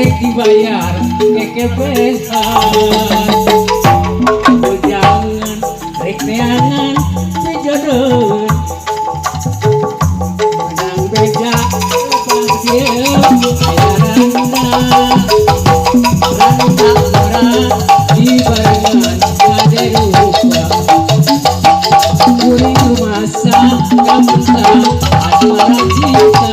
rek dibayar kekepesan jangan rek neangan sejodoh menang beja panggil randa orang di barengan kade rupa kuring rumasa kamenta asmara cinta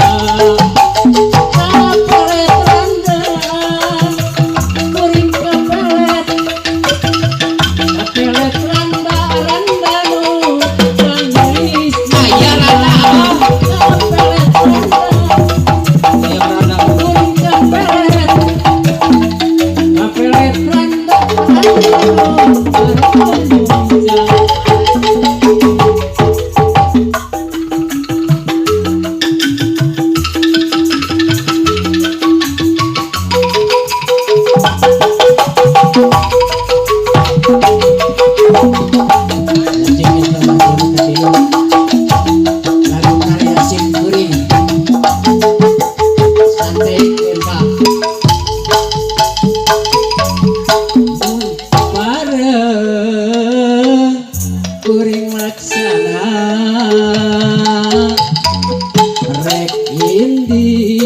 kuring laksana rek indi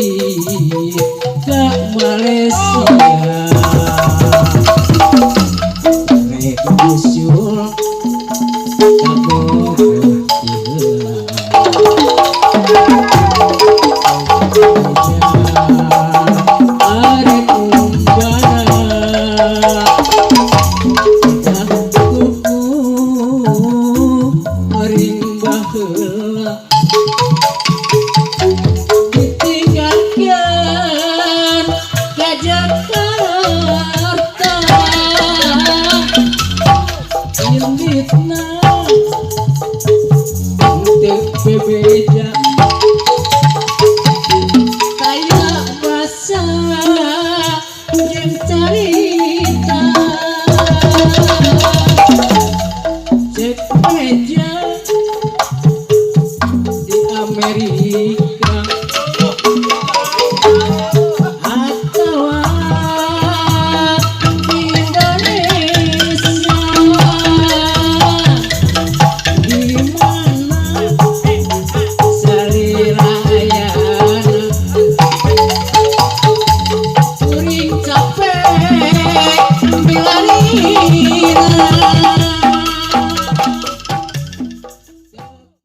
ke Malaysia rek usul kabur hilang arek umbana ditinggalkan gajah